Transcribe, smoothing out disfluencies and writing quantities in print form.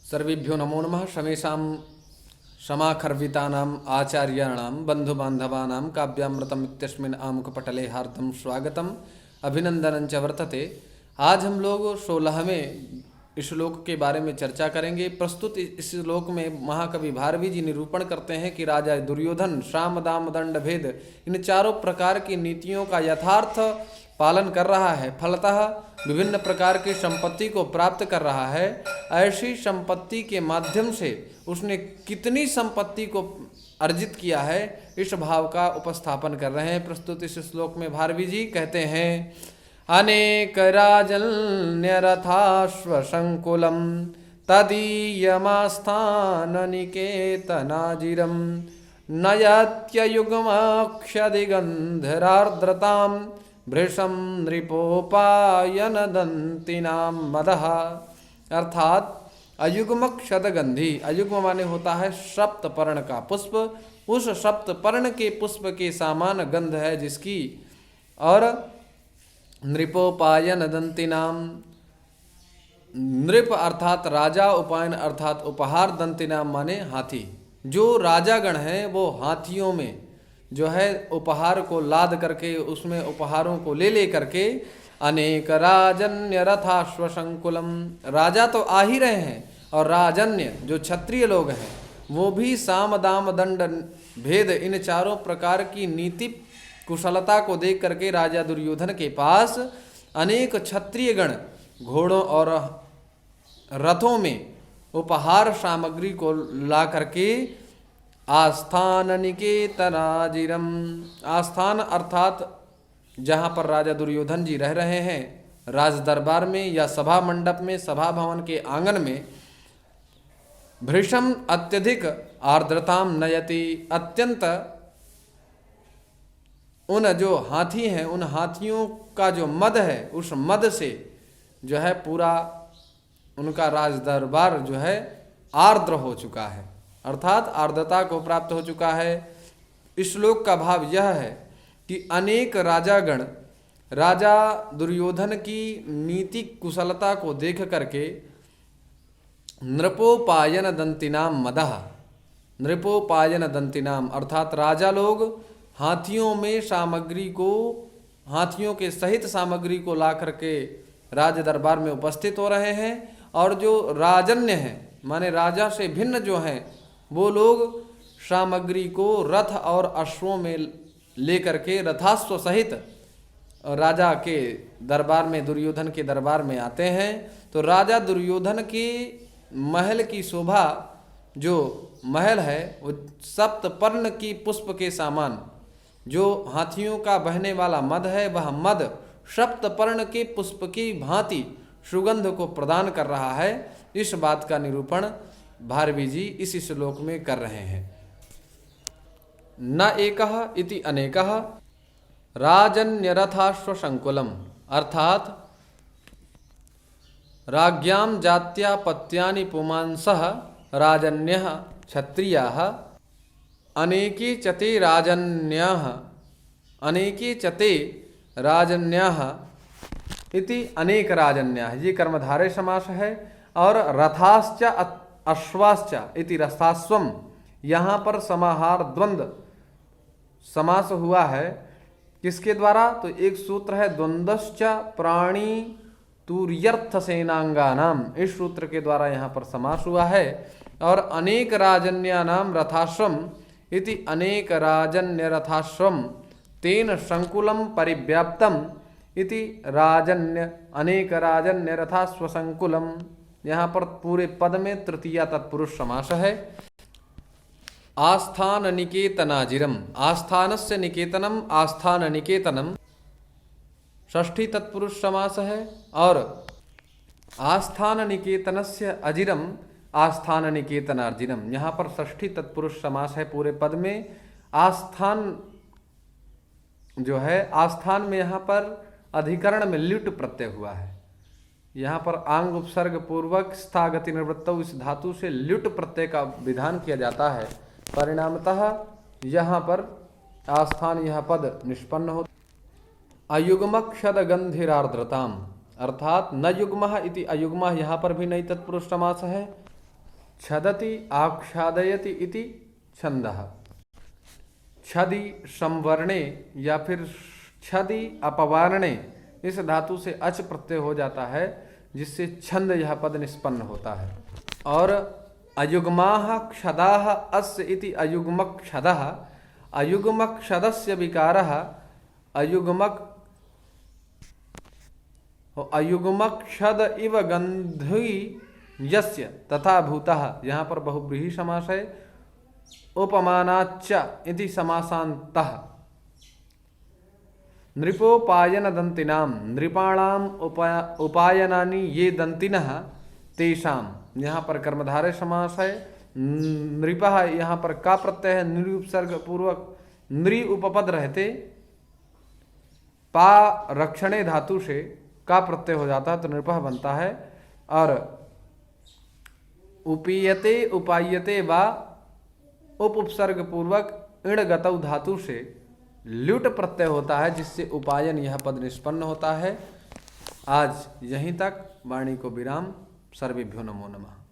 सर्वेभ्यो नमो नमः। शमेषां क्षमाखर्वितानाम् आचार्याणां बन्धुबान्धवानां काव्यामृतम् इत्यस्मिन् आमुखपटले हार्दं स्वागतम् अभिनंदनं च वर्तते। आज हम लोग 16वें श्लोक के बारे में चर्चा करेंगे। प्रस्तुत इस श्लोक में महाकवि भारवी जी निरूपण करते हैं कि राजा दुर्योधन साम दाम दंड भेद इन चारों प्रकार की नीतियों का यथार्थ पालन कर रहा है, फलतः विभिन्न प्रकार की संपत्ति को प्राप्त कर रहा है। ऐसी संपत्ति के माध्यम से उसने कितनी संपत्ति को अर्जित किया है, इस भाव का उपस्थापन कर रहे हैं। प्रस्तुत इस श्लोक में भारवी जी कहते हैं, अनेक राजन्यरथाश्वसंकुलं तदीयमास्थान निकेतनाजिरं नयत्ययुग्मक्षदिगन्धरार्द्रतां भृशं नृपोपायन दंतिनां मदः। अर्थात अयुग्मक शतगंधी, अयुग्म माने होता है सप्त पर्ण का पुष्प, उस सप्त पर्ण के पुष्प के समान गंध है जिसकी। और नृपोपायन दंतिनाम, नृप अर्थात राजा, उपायन अर्थात उपहार, दंतिनाम माने हाथी। जो राजागण हैं वो हाथियों में जो है उपहार को लाद करके उसमें उपहारों को ले करके अनेक राजन्य रथाश्वसंकुलम, राजा तो आ ही रहे हैं और राजन्य जो क्षत्रिय लोग हैं वो भी साम दाम दंड भेद इन चारों प्रकार की नीति कुशलता को देख करके राजा दुर्योधन के पास अनेक क्षत्रिय गण घोड़ों और रथों में उपहार सामग्री को ला करके आस्थान निकेतनाजिरम, आस्थान अर्थात जहाँ पर राजा दुर्योधन जी रह रहे हैं राज दरबार में या सभा मंडप में, सभा भवन के आंगन में, भृशम अत्यधिक आर्द्रताम नयति, अत्यंत उन जो हाथी हैं उन हाथियों का जो मद है उस मद से जो है पूरा उनका राज दरबार जो है आर्द्र हो चुका है, अर्थात आर्द्रता को प्राप्त हो चुका है। इस श्लोक का भाव यह है कि अनेक राजागण राजा दुर्योधन की नीति कुशलता को देख करके नृपोपायन दंतिनाम मदः, नृपोपायन दंतिनाम अर्थात राजा लोग हाथियों में सामग्री को, हाथियों के सहित सामग्री को ला करके राज दरबार में उपस्थित हो रहे हैं। और जो राजन्य हैं माने राजा से भिन्न जो हैं वो लोग सामग्री को रथ और अश्वों में लेकर के रथाश्व सहित राजा के दरबार में, दुर्योधन के दरबार में आते हैं। तो राजा दुर्योधन के महल की शोभा, जो महल है वो सप्त पर्ण की पुष्प के समान, जो हाथियों का बहने वाला मद है वह मद सप्त पर्ण के पुष्प की भांति सुगंध को प्रदान कर रहा है। इस बात का निरूपण भारवी जी इस श्लोक में कर रहे हैं। न एकः इति अनेकः राजन्यरथाश्वसंकुलम, अर्थात राज्ञां जात्या पत्यानि पुमांसः राजन्यः क्षत्रियाः अनेके चते राजन्याः, अनेके चते राजन्याः इति अनेक राजन्याः, ये कर्मधारय समास है। और रथाश्च अश्वाश्च इति रथाश्वम, यहाँ पर समाहार द्वंद्व समास हुआ है किसके द्वारा? तो एक सूत्र है द्वंद्वश्च प्राणी तुर्यर्थ सेनांगानाम, इस सूत्र के द्वारा यहाँ पर समास हुआ है। और अनेक राजन्यानाम रथाश्वम इति अनेक राजन्य रथाश्वम तेन संकुलम परिव्याप्तम इति राजन्य अनेक राजन्य रथाश्व संकुलम, यहाँ पर पूरे पद में तृतीया तत्पुरुष समास है। आस्थान निकेतनाजिरम, आस्थानस्य निकेतनम, आस्थान निकेतनम षष्ठी तत्पुरुष समास है। और आस्थान निकेतनस्य अजिरम, आस्थान निकेतनार्जिनम, यहाँ पर षष्ठी तत्पुरुष समास है पूरे पद में। आस्थान जो है, आस्थान में यहाँ पर अधिकरण में ल्युट प्रत्यय हुआ है, यहाँ पर आंग उपसर्ग पूर्वक स्थागति निवृत्तौ इस धातु से ल्युट प्रत्यय का विधान किया जाता है। परिणामतः यहाँ पर आस्थान यह पद निष्पन्न हो। अयुग्मक शदगंधिरार्द्रताम, अर्थात न युग्मः इति अयुग्मः, यहाँ पर भी नई तत्पुरुष समास है। छदति आच्छादयति इति छंदः। छदि संवर्णे या फिर छदि अपवारणे इस धातु से अच प्रत्यय हो जाता है, जिससे छंद यह पद निष्पन्न होता है। और अयुग्माः क्षदाः अस्य इति अयुग्मक क्षदः। अयुग्मक क्षदस्य विकारः अयुग्मक क्षद इव गंधी यस्य तथा भूतः। यहाँ पर बहुव्रीहि समास है। उपमानाच्च इति समासान्तः। नृपोपायन दंतिनाम, नृपाणाम उपायनानि ये दंतिनः तेषाम। यहाँ पर कर्मधारय समास है। नृपः यहाँ पर का प्रत्यय है, नृ उपसर्ग पूर्वक नृ उपपद रहते पा रक्षणे धातु से का प्रत्यय हो जाता है तो नृपः बनता है। और उपीयते उपायते वा उपसर्ग पूर्वक इण गतौ धातु से ल्युट प्रत्यय होता है, जिससे उपायन यह पद निष्पन्न होता है। आज यहीं तक, वाणी को विराम। सर्वेभ्यो नमो नमः।